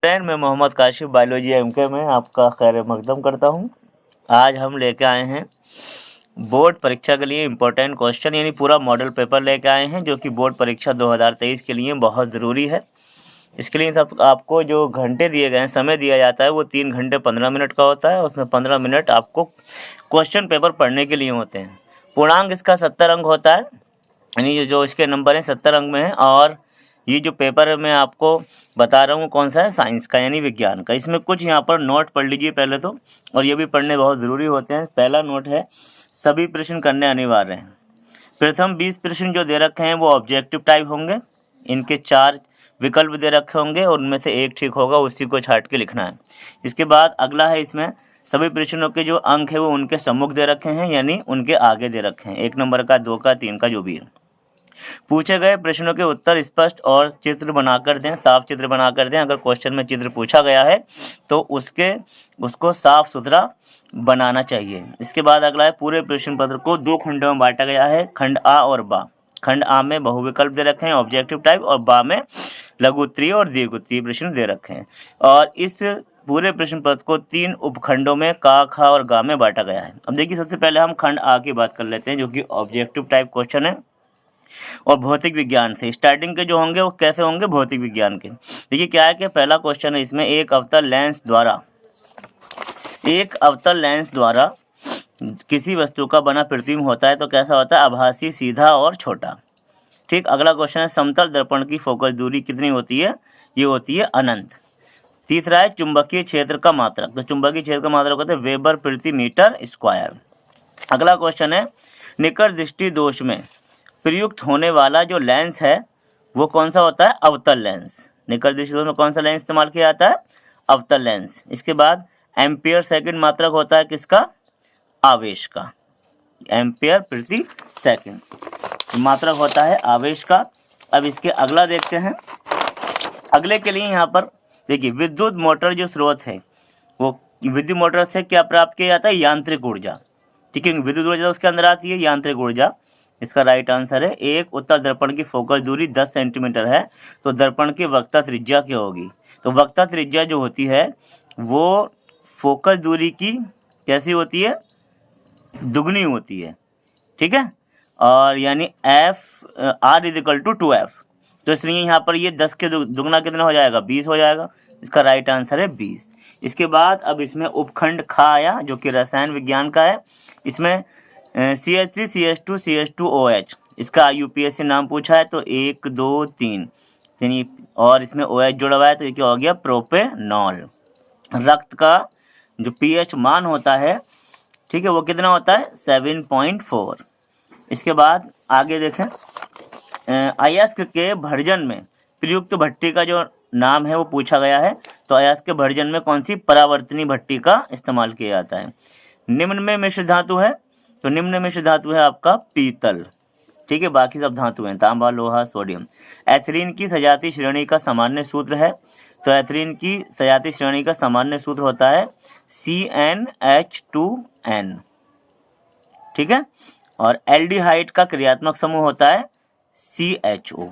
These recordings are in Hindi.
फ्रेंड, मैं मोहम्मद काशिफ बायोलॉजी एमके में आपका खैर मकदम करता हूं। आज हम लेके आए हैं बोर्ड परीक्षा के लिए इम्पोर्टेंट क्वेश्चन यानी पूरा मॉडल पेपर लेके आए हैं, जो कि बोर्ड परीक्षा 2023 के लिए बहुत ज़रूरी है। इसके लिए सब आपको जो घंटे दिए गए हैं, समय दिया जाता है, वो 3 घंटे 15 मिनट का होता है। उसमें 15 मिनट आपको क्वेश्चन पेपर पढ़ने के लिए होते हैं। पूर्णांक इसका 70 अंक होता है, यानी ये जो इसके नंबर हैं 70 अंक में है। और ये जो पेपर मैं आपको बता रहा हूँ कौन सा है, साइंस का यानी विज्ञान का। इसमें कुछ यहाँ पर नोट पढ़ लीजिए पहले तो, और ये भी पढ़ने बहुत ज़रूरी होते हैं। पहला नोट है, सभी प्रश्न करने अनिवार्य हैं। प्रथम 20 प्रश्न जो दे रखे हैं वो ऑब्जेक्टिव टाइप होंगे। इनके 4 विकल्प दे रखे होंगे और उनमें से एक ठीक होगा, उसी को छाट के लिखना है। इसके बाद अगला है, इसमें सभी प्रश्नों के जो अंक है वो उनके सम्मुख दे रखे हैं, यानी उनके आगे दे रखे हैं। 1 नंबर का, 2 का, 3 का, जो भी है। पूछे गए प्रश्नों के उत्तर स्पष्ट और चित्र बनाकर दें, साफ चित्र बनाकर दें। अगर क्वेश्चन में चित्र पूछा गया है तो उसको साफ सुथरा बनाना चाहिए। इसके बाद अगला है, पूरे प्रश्न पत्र को 2 खंडों में बांटा गया है, खंड आ और बा। खंड आ में बहुविकल्प दे रखे हैं, ऑब्जेक्टिव टाइप, और बा में लघु उत्तरीय और दीर्घ उत्तरीय प्रश्न दे रखे हैं। और इस पूरे प्रश्न पत्र को 3 उपखंडों में का, खा और गा में बांटा गया है। अब देखिए, सबसे पहले हम खंड आ की बात कर लेते हैं, जो कि ऑब्जेक्टिव टाइप क्वेश्चन है और भौतिक विज्ञान से। स्टार्टिंग के जो होंगे वो कैसे होंगे, भौतिक विज्ञान के। देखिए क्या है कि पहला क्वेश्चन है, इसमें एक अवतल लेंस द्वारा किसी वस्तु का बना प्रतिबिंब होता है तो कैसा होता है, आभासी, सीधा और छोटा। ठीक। अगला क्वेश्चन है, समतल दर्पण की फोकस दूरी कितनी होती है, ये होती है अनंत। तीसरा है, चुंबकीय क्षेत्र का मात्रक। तो चुंबकीय क्षेत्र का मात्रक होता है वेबर प्रति मीटर स्क्वायर। अगला क्वेश्चन है, निकट दृष्टि दोष में प्रयुक्त होने वाला जो लेंस है वो कौन सा होता है, अवतल लेंस। निकट दृष्टि दोष में कौन सा लेंस इस्तेमाल किया जाता है, अवतल लेंस। इसके बाद एम्पियर सेकंड मात्रक होता है किसका, आवेश का। एम्पियर प्रति सेकंड मात्रक होता है आवेश का। अब इसके अगला देखते हैं। अगले के लिए यहाँ पर देखिए, विद्युत मोटर जो स्रोत है वो विद्युत मोटर से क्या प्राप्त किया जाता है, यांत्रिक ऊर्जा। ठीक है, विद्युत ऊर्जा उसके अंदर आती है, यांत्रिक ऊर्जा। इसका राइट आंसर है। एक उत्तल दर्पण की फोकस दूरी 10 सेंटीमीटर है तो दर्पण की वक्रता त्रिज्या क्या होगी। तो वक्रता त्रिज्या जो होती है वो फोकस दूरी की कैसी होती है, दुगनी होती है। ठीक है, और यानी R = 2F। तो इसलिए यहाँ पर ये 10 के दुगना कितना हो जाएगा, 20 हो जाएगा। इसका राइट आंसर है 20। इसके बाद अब इसमें उपखंड खा आया, जो कि रसायन विज्ञान का है। इसमें CH3 CH2 CH2OH, इसका यूपीएससी नाम पूछा है तो 1 2 3 और इसमें OH जुड़ा हुआ है तो ये क्या हो गया, प्रोपेनॉल। रक्त का जो pH मान होता है, ठीक है, वो कितना होता है, 7.4। इसके बाद आगे देखें, अयस्क के भर्जन में प्रयुक्त भट्टी का जो नाम है वो पूछा गया है। तो अयस्क के भर्जन में कौन सी परावर्तनी भट्टी का इस्तेमाल किया जाता है। निम्न में मिश्र धातु है, तो निम्न मिश्र धातु है आपका पीतल। ठीक है, बाकी सब धातु हैं, तांबा, लोहा, सोडियम। एथलीन की सजातीय श्रेणी का सामान्य सूत्र है, तो एथलीन की सजातीय श्रेणी का सामान्य सूत्र होता है CnH2n। ठीक है, और एल्डिहाइड का क्रियात्मक समूह होता है CHO।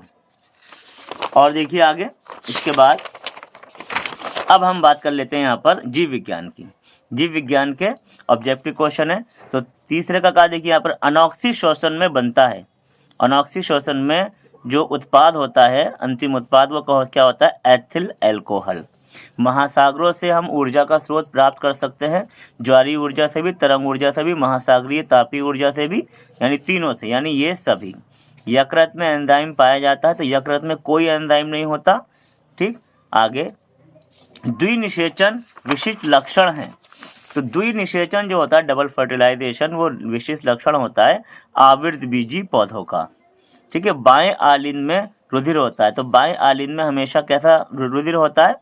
और देखिए आगे, इसके बाद अब हम बात कर लेते हैं यहाँ पर जीव विज्ञान की। जीव विज्ञान के ऑब्जेक्टिव क्वेश्चन है। तो तीसरे का कहा, देखिए यहाँ पर अनॉक्सी शोषण में बनता है। अनॉक्सी शोषण में जो उत्पाद होता है, अंतिम उत्पाद, वो क्या होता है, एथिल अल्कोहल। महासागरों से हम ऊर्जा का स्रोत प्राप्त कर सकते हैं, ज्वारीय ऊर्जा से भी, तरंग ऊर्जा से भी, महासागरीय तापीय ऊर्जा से भी, यानी तीनों से, यानी ये सभी। यकृत में एंजाइम पाया जाता है, तो यकृत में कोई एंजाइम नहीं होता। ठीक, आगे द्विनिषेचन विशिष्ट लक्षण है। तो द्विनिषेचन जो होता है, डबल फर्टिलाइजेशन, वो विशिष्ट लक्षण होता है आवृत बीजी पौधों का। ठीक है, बाएं आलिंद में रुधिर होता है, तो बाएं आलिंद में हमेशा कैसा रुधिर होता है,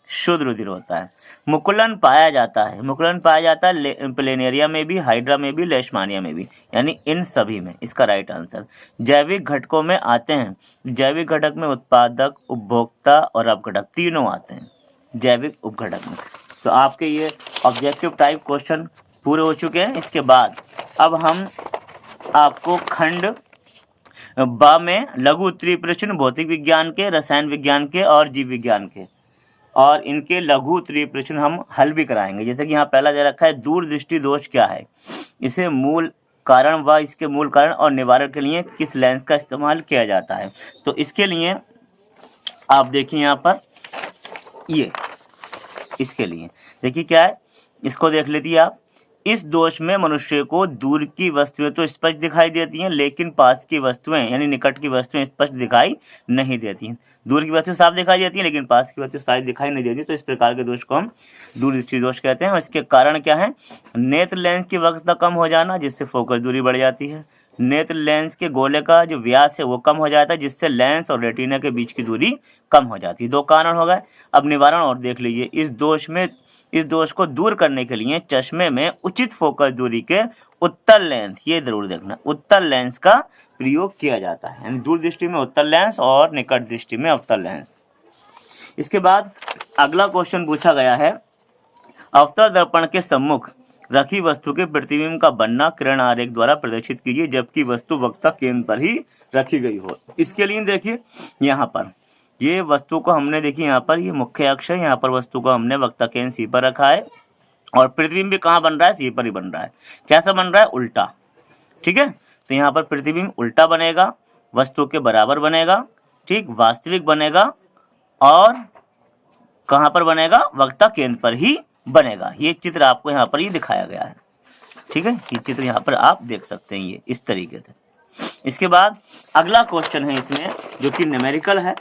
शुद्ध रुधिर होता है। मुकुलन पाया जाता है, मुकुलन पाया जाता है प्लेनेरिया में भी, हाइड्रा में भी, लेशमानिया में भी, यानी इन सभी में। इसका राइट आंसर। जैविक घटकों में आते हैं, जैविक घटक में उत्पादक, उपभोक्ता और अपघटक तीनों आते हैं जैविक उपघटक में। तो आपके ये ऑब्जेक्टिव टाइप क्वेश्चन पूरे हो चुके हैं। इसके बाद अब हम आपको खंड ब में लघु उत्तरीय प्रश्न भौतिक विज्ञान के, रसायन विज्ञान के और जीव विज्ञान के और इनके लघु उत्तरीय प्रश्न हम हल भी कराएंगे। जैसे कि यहाँ पहला दे रखा है दूरदृष्टि दोष क्या है, इसे मूल कारण व इसके मूल कारण और निवारण के लिए किस लेंस का इस्तेमाल किया जाता है। तो इसके लिए आप देखिए यहाँ पर ये इसके लिए देखिए क्या है, इसको देख लीजिए आप। इस दोष में मनुष्य को दूर की वस्तुएं तो स्पष्ट दिखाई देती हैं, लेकिन पास की वस्तुएं यानी निकट की वस्तुएं स्पष्ट दिखाई नहीं देती हैं। दूर की वस्तुएं साफ दिखाई देती हैं, लेकिन पास की वस्तुएं साफ दिखाई नहीं देती। तो इस प्रकार के दोष को हम दूरदृष्टि दोष कहते हैं। और इसके कारण क्या है, नेत्र लेंस की वक्रता कम हो जाना, जिससे फोकस दूरी बढ़ जाती है। नेत्र लेंस के गोले का जो व्यास है वो कम हो जाता है, जिससे लेंस और रेटिना के बीच की दूरी कम हो जाती है। दो कारण हो गए। अब निवारण और देख लीजिए। इस दोष को दूर करने के लिए चश्मे में उचित फोकस दूरी के उत्तल लेंस, ये जरूर देखना, उत्तल लेंस का प्रयोग किया जाता है। यानी दूर दृष्टि में उत्तल लेंस और निकट दृष्टि में अवतल लेंस। इसके बाद अगला क्वेश्चन पूछा गया है, अवतल दर्पण के सम्मुख रखी वस्तु के प्रतिबिंब का बनना किरण आरेख द्वारा प्रदर्शित कीजिए, जबकि वस्तु वक्ता केंद्र पर ही रखी गई हो। इसके लिए देखिए यहाँ पर ये वस्तु को हमने देखिए यहाँ पर ये मुख्य अक्ष है, यहाँ पर वस्तु को हमने वक्ता केंद्र सी पर रखा है और प्रतिबिंब भी कहाँ बन रहा है, सी पर ही बन रहा है। कैसा बन रहा है, उल्टा। ठीक है, तो यहाँ पर प्रतिबिंब उल्टा बनेगा, वस्तु के बराबर बनेगा, ठीक, वास्तविक बनेगा और कहाँ पर बनेगा, वक्ता केंद्र पर ही बनेगा। ये चित्र आपको यहाँ पर ही दिखाया गया है। ठीक है, ये चित्र यहाँ पर आप देख सकते हैं, ये इस तरीके से। इसके बाद अगला क्वेश्चन है इसमें जो कि न्यूमेरिकल है।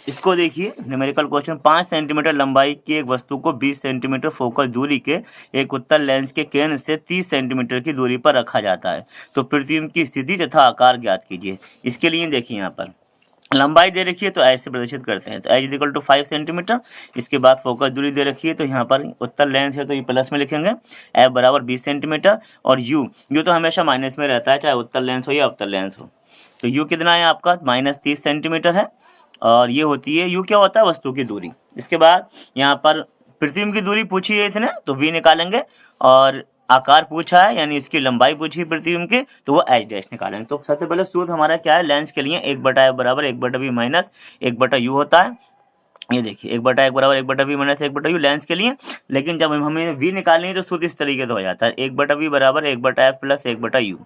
इसको देखिए, न्यूमेरिकल क्वेश्चन, 5 सेंटीमीटर लंबाई की एक वस्तु को 20 सेंटीमीटर फोकस दूरी के एक उत्तल लेंस के केंद्र से 30 सेंटीमीटर की दूरी पर रखा जाता है। तो प्रतिबिंब की स्थिति तथा आकार ज्ञात कीजिए। इसके लिए देखिए यहाँ पर लंबाई दे रखी है तो ऐसे प्रदर्शित करते हैं, तो एच इक्वल टू 5 सेंटीमीटर। इसके बाद फोकस दूरी दे रखी है, तो यहाँ पर उत्तल लेंस है तो ये प्लस में लिखेंगे, एफ बराबर 20 सेंटीमीटर। और यू तो हमेशा माइनस में रहता है, चाहे उत्तल लेंस हो या अवतल लेंस हो। तो यू कितना है आपका, -30 सेंटीमीटर है। और ये होती है, यू क्या होता है, वस्तु की दूरी। इसके बाद यहाँ पर प्रतिबिंब की दूरी पूछी है इसने, तो वी निकालेंगे। और आकार पूछा है यानी इसकी लंबाई पूछी प्रतिबिंब की, तो वो एच डैश निकालेंगे। तो सबसे पहले सूत्र हमारा क्या है, लेंस के लिए 1/f बराबर 1/v माइनस 1/u होता है। ये देखिए 1/1 बराबर 1/v माइनस 1/u लेंस के लिए। लेकिन जब हमें v निकालनी है तो सूत्र इस तरीके से हो जाता है, 1/v बराबर 1/f प्लस 1/u।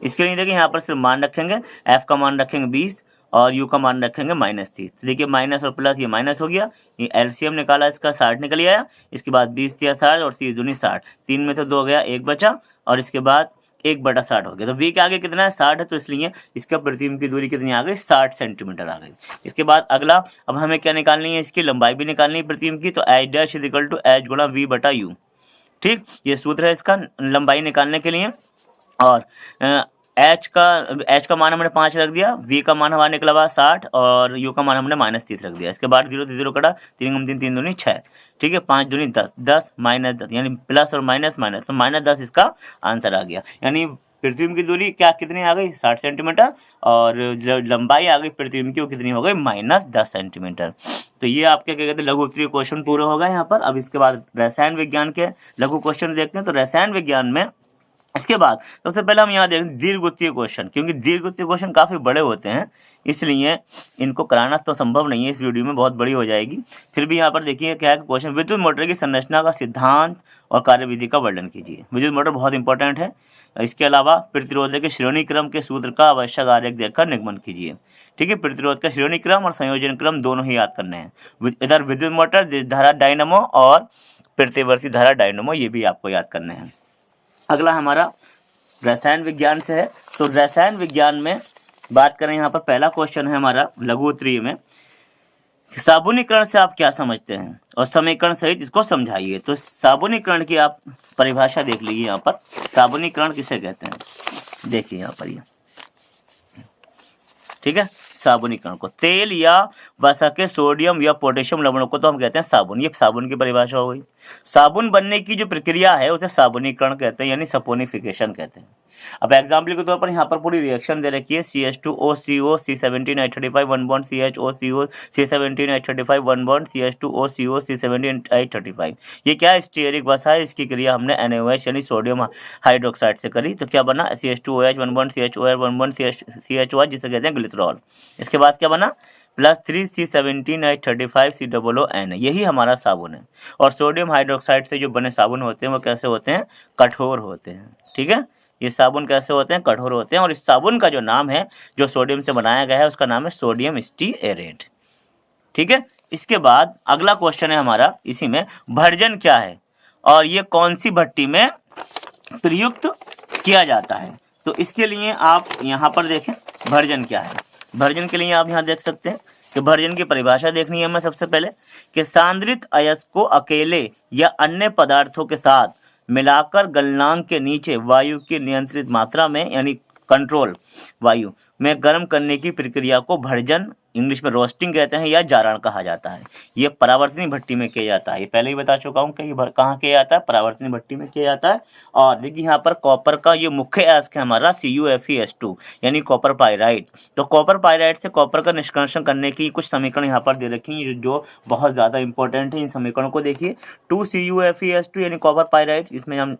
इसके लिए देखिए यहाँ पर सिर्फ मान रखेंगे, f का मान रखेंगे 20 और u का मान रखेंगे -30। देखिए माइनस और प्लस ये माइनस हो गया, ये एलसीएम निकाला, इसका 60 निकल आया। इसके बाद 20 या 60 और 30 दूनी 60, 3 में से 2 गया, 1 बचा और इसके बाद 1/60 हो गया। तो v के आगे कितना है, 60 है, तो इसलिए इसका प्रतिबिंब की दूरी कितनी आ गई, 60 सेंटीमीटर आ गई। इसके बाद अगला, अब हमें क्या निकालनी है, इसकी लंबाई भी निकालनी है प्रतिबिंब की, तो H dash equal to H गुणा v बटा यू। ठीक, ये सूत्र है इसका लंबाई निकालने के लिए। और एच का मान हमने 5 रख दिया, v का मान हमारा निकला हुआ 60 और u का मान हमने -30 रख दिया। इसके बाद 0 से 0 कटा, 3 3 3 दूनी 6। ठीक है, 5 दूनी 10, 10 -10 यानी प्लस और माइनस माइनस, तो -10 इसका आंसर आ गया। यानी प्रतिबिंब की दूरी क्या कितनी आ गई, 60 सेंटीमीटर और लंबाई आ गई प्रतिबिंब की, वो कितनी हो गई, -10 सेंटीमीटर। तो ये आपके क्या कहते हैं, लघु उत्तरीय क्वेश्चन पूरा होगा यहाँ पर। अब इसके बाद रसायन विज्ञान के लघु क्वेश्चन देखते हैं। तो रसायन विज्ञान में इसके बाद सबसे पहले हम यहाँ देखें दीर्घवृत्तीय क्वेश्चन, क्योंकि दीर्घवृत्तीय क्वेश्चन काफ़ी बड़े होते हैं, इसलिए इनको कराना तो संभव नहीं है, इस वीडियो में बहुत बड़ी हो जाएगी। फिर भी यहाँ पर देखिए क्या है क्वेश्चन, विद्युत मोटर की संरचना का सिद्धांत और कार्यविधि का वर्णन कीजिए। विद्युत मोटर बहुत इंपॉर्टेंट है। इसके अलावा प्रतिरोध के श्रेणी क्रम के सूत्र का आवश्यक आरेख देखकर निगमन कीजिए। ठीक है, प्रतिरोध का श्रेणी क्रम और संयोजन क्रम दोनों ही याद करने हैं। इधर विद्युत मोटर, धारा डायनामो और प्रतिवर्ती धारा डायनामो, ये भी आपको याद करने हैं। अगला हमारा रसायन विज्ञान से है। तो रसायन विज्ञान में बात करें, यहाँ पर पहला क्वेश्चन है हमारा लघु उत्तरीय में, साबुनीकरण से आप क्या समझते हैं और समीकरण सहित इसको समझाइए। तो साबुनीकरण की आप परिभाषा देख लीजिए। यहाँ पर साबुनीकरण किसे कहते हैं, देखिए यहाँ पर ये, ठीक है, साबुनीकरण को तेल या वसा के सोडियम या पोटेशियम लवणों को तो हम कहते हैं साबुन। ये साबुन की परिभाषा हो गई। साबुन बनने की जो प्रक्रिया है उसे साबुनीकरण कहते हैं, यानी सपोनिफिकेशन कहते हैं। अब एग्जाम्पल के तौर पर यहाँ पर पूरी रिएक्शन दे रखी है, CH2OCO C17H35 1 bond CHOCO C17H35 1 bond CH2OCO C17H35। ये क्या है, स्टीयरिक वसा है। इसकी क्रिया हमने NaOH यानी सोडियम हाइड्रोक्साइड से करी, तो क्या बना, CH2OH 1 bond CHOR 1 bond CHOH, जिसे कहते हैं ग्लिसरॉल। इसके बाद क्या बना, प्लस 3C17H35COON, यही हमारा साबुन है। और सोडियम हाइड्रोक्साइड से जो बने साबुन होते हैं वो कैसे होते हैं, कठोर होते हैं। ठीक है, ये साबुन कैसे होते हैं, कठोर होते हैं। और इस साबुन का जो नाम है जो सोडियम से बनाया गया है उसका नाम है सोडियम स्टीएरेट। ठीक है, इसके बाद अगला क्वेश्चन है हमारा इसी में, भर्जन क्या है और ये कौन सी भट्टी में प्रयुक्त किया जाता है। तो इसके लिए आप यहाँ पर देखें भर्जन क्या है। भर्जन के लिए आप यहाँ देख सकते हैं कि भर्जन की परिभाषा देखनी है हमें सबसे पहले कि सांद्रित अयस्क को अकेले या अन्य पदार्थों के साथ मिलाकर गलनांक के नीचे वायु की नियंत्रित मात्रा में यानी कंट्रोल वायु में गर्म करने की प्रक्रिया को भर्जन, इंग्लिश में रोस्टिंग कहते हैं, या जारण कहा जाता है। ये परावर्तनीय भट्टी में किया जाता है। ये पहले ही बता चुका हूँ कि ये कहाँ किया जाता है, परावर्तनीय भट्टी में किया जाता है। और देखिए यहाँ पर कॉपर का ये मुख्य अयस्क है हमारा CuFeS2 यानी कॉपर पाइराइड। तो कॉपर पाइराइड से कॉपर का निष्कर्षण करने की कुछ समीकरण यहाँ पर दे रखी हैं जो बहुत ज़्यादा इंपॉर्टेंट है। इन समीकरणों को देखिए, 2CuFeS2 यानी कॉपर पाइराइड, इसमें हम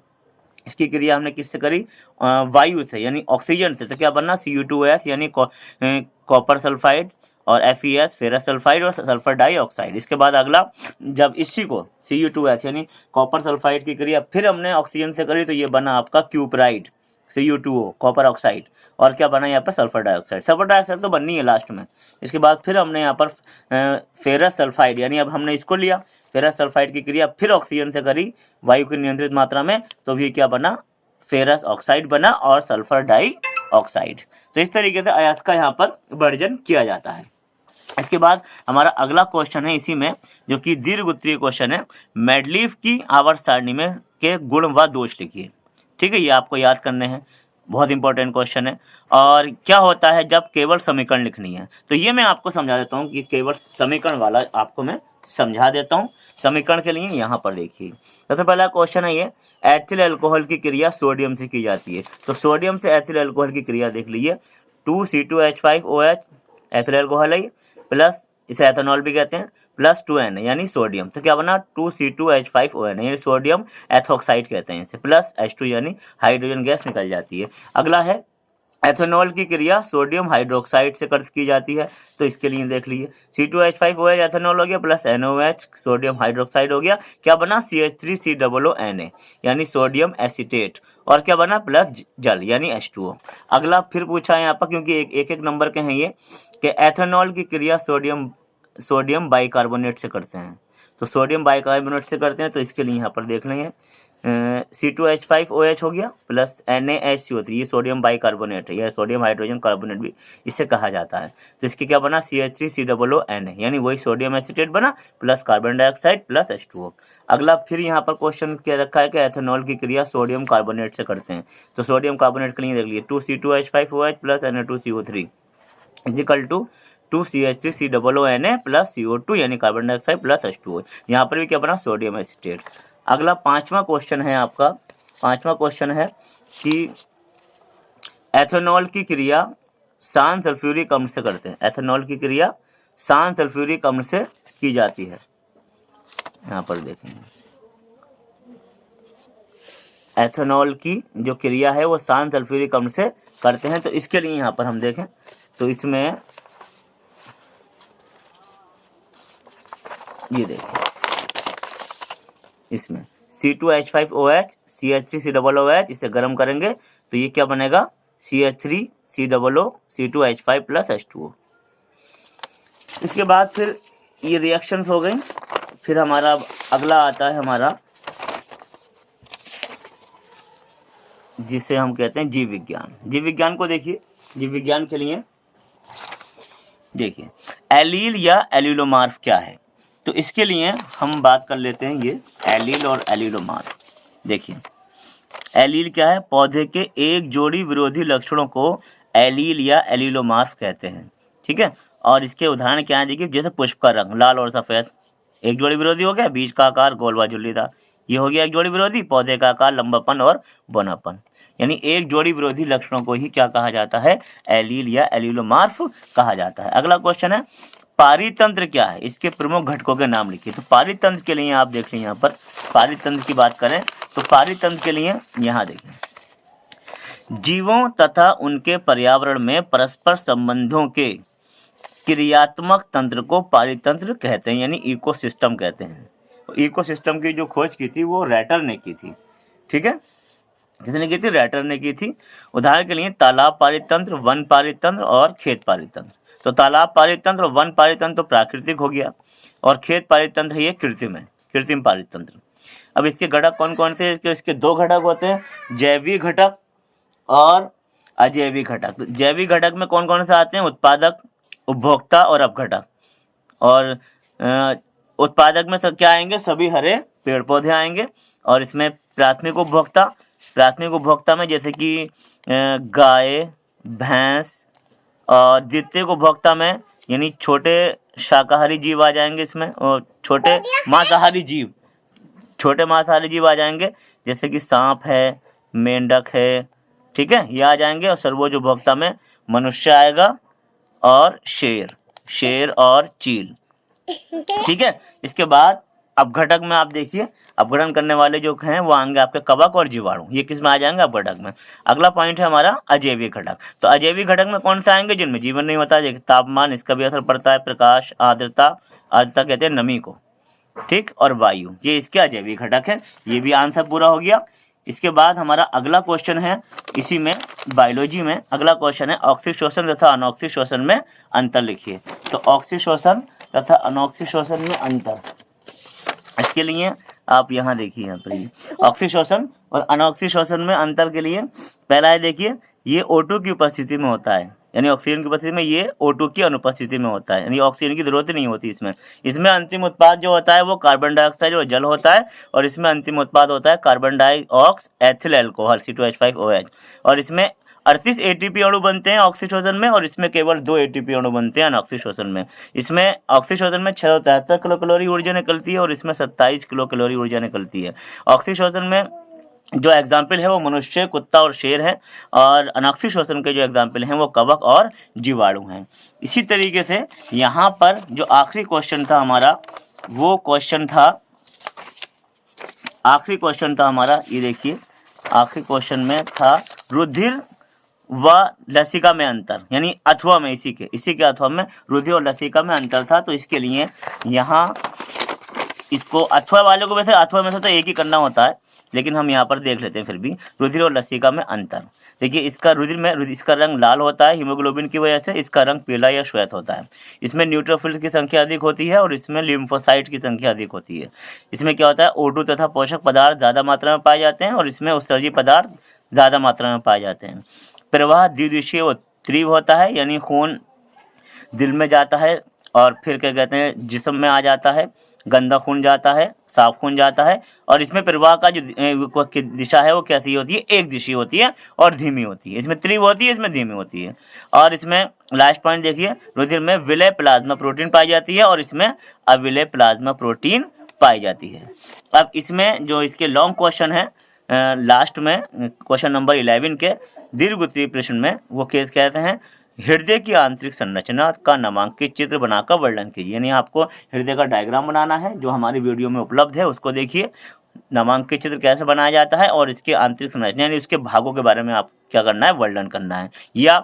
इसकी क्रिया हमने किससे करी, वायु से यानी ऑक्सीजन से। तो क्या बनना, Cu2S यानी कॉपर सल्फाइड और FeS फेरस सल्फाइड और सल्फर डाइऑक्साइड। इसके बाद अगला, जब इसी को Cu2S यानी कॉपर सल्फाइड की क्रिया फिर हमने ऑक्सीजन से करी तो ये बना आपका क्यूपराइड Cu2O कॉपर ऑक्साइड, और क्या बना यहाँ पर सल्फर डाइऑक्साइड। सल्फर डाइऑक्साइड तो बननी है लास्ट में। इसके बाद फिर हमने यहाँ पर फेरस सल्फाइड यानी अब हमने इसको लिया फेरस सल्फाइड की क्रिया फिर ऑक्सीजन से करी वायु की नियंत्रित मात्रा में, तो भी क्या बना, फेरस ऑक्साइड बना और सल्फर डाइऑक्साइड। तो इस तरीके से अयस्क का यहाँ पर भर्जन किया जाता है। इसके बाद हमारा अगला क्वेश्चन है इसी में जो कि दीर्घ उत्तरीय क्वेश्चन है, मेंडलीफ की आवर्त सारणी में के गुण व दोष लिखिए। ठीक है, ये आपको याद करने हैं, बहुत इंपॉर्टेंट क्वेश्चन है। और क्या होता है जब केवल समीकरण लिखनी है, तो ये मैं आपको समझा देता हूँ कि केवल समीकरण वाला आपको मैं समझा देता हूँ। समीकरण के लिए यहाँ पर देखिए, सबसे पहला क्वेश्चन है ये, एथिल अल्कोहल की क्रिया सोडियम से की जाती है। तो सोडियम से एथिल अल्कोहल की क्रिया देख लीजिए, 2C2H5OH एथिल अल्कोहल है, प्लस इसे एथेनॉल भी कहते हैं, प्लस 2N यानी सोडियम। तो क्या बना, 2C2H5ON यानी सोडियम एथोक्साइड कहते हैं इसे, प्लस H2 यानी हाइड्रोजन गैस निकल जाती है। अगला है एथेनॉल की क्रिया सोडियम हाइड्रोक्साइड से की जाती है। तो इसके लिए देख लीजिए, C2H5OH एथेनॉल हो गया, प्लस NOH सोडियम हाइड्रोक्साइड हो गया, क्या बना, CH3COONA यानी सोडियम एसीटेट, और क्या बना, प्लस जल यानी H2O। अगला फिर पूछा है यहाँ पर, क्योंकि एक एक नंबर के हैं ये, कि एथेनॉल की क्रिया सोडियम बाइकार्बोनेट से करते हैं। तो सोडियम बाइकार्बोनेट से करते हैं, तो इसके लिए यहाँ पर देख लेंगे C2H5OH हो गया, प्लस NaHCO3, ये सोडियम बाइकार्बोनेट है, यह सोडियम हाइड्रोजन कार्बोनेट भी इसे कहा जाता है। तो इसके क्या बना, CH3COONA यानी वही सोडियम एसीटेट बना, plus carbon dioxide plus H2O। अगला फिर यहाँ पर क्वेश्चन क्या रखा है कि एथेनॉल की क्रिया सोडियम कार्बोनेट से करते हैं। तो सोडियम कार्बोनेट के लिए देख लीजिए, 2C2H5OH plus Na2CO3 is equal to 2CH3COONA plus CO2 यानी कार्बन डाइऑक्साइड प्लस H2O। यहाँ पर भी क्या बना, सोडियम एसीटेट। अगला पांचवा क्वेश्चन है आपका, पांचवा क्वेश्चन है कि एथेनॉल की क्रिया शान सल्फ्यूरिक अम्ल से करते हैं। एथेनॉल की क्रिया शान सल्फ्यूरिक अम्ल से की जाती है। यहाँ पर देखेंगे, एथेनॉल की जो क्रिया है वो शान सल्फ्यूरिक अम्ल से करते हैं। तो इसके लिए यहाँ पर हम देखें तो इसमें ये देखें, इसमें C2H5OH CH3COOH इसे गर्म करेंगे तो ये क्या बनेगा, CH3COO C2H5 प्लस H2O। इसके बाद फिर ये रिएक्शंस हो गई। फिर हमारा अगला आता है हमारा जिसे हम कहते हैं जीव विज्ञान। जीव विज्ञान को देखिए, जीव विज्ञान के लिए देखिए एलील या एलिलोमार्फ क्या है। तो इसके लिए हम बात कर लेते हैं ये एलील और एलिलोमार्फ। देखिए एलील क्या है, पौधे के एक जोड़ी विरोधी लक्षणों को एलील या एलिलोमार्फ कहते हैं। ठीक है, और इसके उदाहरण क्या है, देखिए जैसे पुष्प का रंग लाल और सफ़ेद, एक जोड़ी विरोधी हो गया, बीज का आकार गोल व झुर्रीदार, ये हो गया एक जोड़ी विरोधी, पौधे का आकार लंबापन और बौनापन, यानी एक जोड़ी विरोधी लक्षणों को ही क्या कहा जाता है, एलील या एलिलोमार्फ कहा जाता है। अगला क्वेश्चन है पारितंत्र क्या है, इसके प्रमुख घटकों के नाम लिखिए। तो पारितंत्र के लिए आप देख लें, यहाँ पर पारितंत्र की बात करें तो पारितंत्र के लिए यहाँ देखें, जीवों तथा उनके पर्यावरण में परस्पर संबंधों के क्रियात्मक तंत्र को पारितंत्र कहते हैं, यानी इकोसिस्टम कहते हैं। इकोसिस्टम की जो खोज की थी वो रैटर ने की थी, ठीक है। किसने की थी? रैटर ने की थी। उदाहरण के लिए तालाब पारितंत्र, वन पारितंत्र और खेत पारितंत्र। तो तालाब पारितंत्र और वन पारितंत्र तो प्राकृतिक हो गया, और खेत पारितंत्र ये कृत्रिम है, कृत्रिम पारितंत्र। अब इसके घटक कौन कौन से? इसके दो घटक होते हैं, जैविक घटक और अजैविक घटक। तो जैविक घटक में कौन कौन से आते हैं? उत्पादक, उपभोक्ता और अपघटक। और उत्पादक में सब क्या आएंगे? सभी हरे पेड़ पौधे आएंगे। और इसमें प्राथमिक उपभोक्ता में जैसे कि गाय, भैंस, और द्वितीयक उपभोक्ता में यानी छोटे शाकाहारी जीव आ जाएंगे इसमें, और छोटे मांसाहारी जीव आ जाएंगे, जैसे कि सांप है, मेंढक है, ठीक है, ये आ जाएंगे। और सर्वोच्च उपभोक्ता में मनुष्य आएगा और शेर और चील, ठीक है। इसके बाद अपघटक में आप देखिए, अपघटन करने वाले जो हैं वो आएंगे आपके कवक और जीवाणु, ये किस में आ जाएंगे? अपघटक में। अगला पॉइंट है हमारा अजैविक घटक। तो अजैविक घटक में कौन से आएंगे? जिनमें जीवन नहीं होता, जैसे तापमान, इसका भी असर पड़ता है, प्रकाश, आर्द्रता कहते हैं नमी को, ठीक, और वायु, ये इसके अजैविक घटक है। ये भी आंसर पूरा हो गया। इसके बाद हमारा अगला क्वेश्चन है, इसी में बायोलॉजी में अगला क्वेश्चन है, ऑक्सीशोषण तथा अनॉक्सीशोषण में अंतर लिखिए। तो ऑक्सीशोषण तथा अनॉक्सीशोषण में अंतर, इसके लिए आप यहाँ देखिए, यहाँ पर ऑक्सीशोषण और अनॉक्सीशोषण में अंतर के लिए पहला है, देखिए, ये O2 की उपस्थिति में होता है, यानी ऑक्सीजन की उपस्थिति में ये O2 की अनुपस्थिति में होता है, यानी ऑक्सीजन की जरूरत ही नहीं होती इसमें अंतिम उत्पाद जो होता है वो कार्बन डाइऑक्साइड और जल होता है, और इसमें अंतिम उत्पाद होता है कार्बन डाइऑक्स एथिल अल्कोहल C2H5OH। और इसमें 38 ATP अणु बनते हैं ऑक्सीशोषण में, और इसमें केवल 2 ATP अणु बनते हैं अनऑक्सीशोषण में। इसमें ऑक्सीशोषण में 673 किलो कैलोरी ऊर्जा निकलती है, और इसमें 27 किलो कैलोरी ऊर्जा निकलती है। ऑक्सीशोषण में जो एग्जाम्पल है वो मनुष्य, कुत्ता और शेर है, और अनॉक्सीशोषण के जो एग्जाम्पल हैं वो कवक और जीवाणु हैं। इसी तरीके से यहाँ पर जो आखिरी क्वेश्चन था हमारा, वो आखिरी क्वेश्चन था हमारा, ये देखिए, आखिरी क्वेश्चन में था रुधिर व लसिका में अंतर, यानी अथवा में, इसी के अथवा में रुधिर और लसिका में अंतर था। तो इसके लिए यहाँ इसको अथवा वाले को, वैसे अथवा में से तो एक ही करना होता है, लेकिन हम यहाँ पर देख लेते हैं फिर भी, रुधिर और लसिका में अंतर। देखिए, इसका रुधिर में इसका रंग लाल होता है हीमोग्लोबिन की वजह से, इसका रंग पीला या श्वेत होता है। इसमें न्यूट्रोफिल्स की संख्या अधिक होती है, और इसमें लिम्फोसाइट की संख्या अधिक होती है। इसमें क्या होता है? O2 तथा पोषक पदार्थ ज़्यादा मात्रा में पाए जाते हैं, और इसमें उत्सर्जी पदार्थ ज़्यादा मात्रा में पाए जाते हैं। प्रवाह द्विदिशीय व तीव्र होता है, यानी खून दिल में जाता है और फिर क्या कहते हैं जिस्म में आ जाता है, गंदा खून जाता है, साफ खून जाता है। और इसमें प्रवाह का जो दिशा है वो कैसी होती है? एक दिशी होती है और धीमी होती है। इसमें तीव्र होती है, इसमें धीमी होती है। और इसमें लास्ट पॉइंट देखिए, रुधिर में विलय प्लाज्मा प्रोटीन पाई जाती है, और इसमें अविलय प्लाज्मा प्रोटीन पाई जाती है। अब इसमें जो इसके लॉन्ग क्वेश्चन है, लास्ट में क्वेश्चन नंबर 11 के दीर्घ उत्तरीय प्रश्न में वो केस कहते हैं, हृदय की आंतरिक संरचना का नामांकित चित्र बनाकर वर्णन कीजिए। यानी आपको हृदय का डायग्राम बनाना है, जो हमारी वीडियो में उपलब्ध है, उसको देखिए, नामांकित चित्र कैसे बनाया जाता है, और इसके आंतरिक संरचना यानी उसके भागों के बारे में आप क्या करना है? वर्णन करना है। या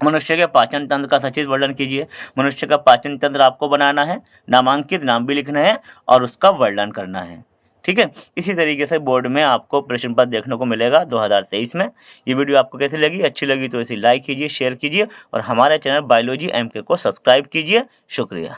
मनुष्य के पाचन तंत्र का सचित्र वर्णन कीजिए। मनुष्य का पाचन तंत्र आपको बनाना है, नामांकित नाम भी लिखना है, और उसका वर्णन करना है, ठीक है। इसी तरीके से बोर्ड में आपको प्रश्न पत्र देखने को मिलेगा 2023 में। ये वीडियो आपको कैसी लगी? अच्छी लगी तो इसे लाइक कीजिए, शेयर कीजिए, और हमारे चैनल बायोलॉजी MK को सब्सक्राइब कीजिए। शुक्रिया।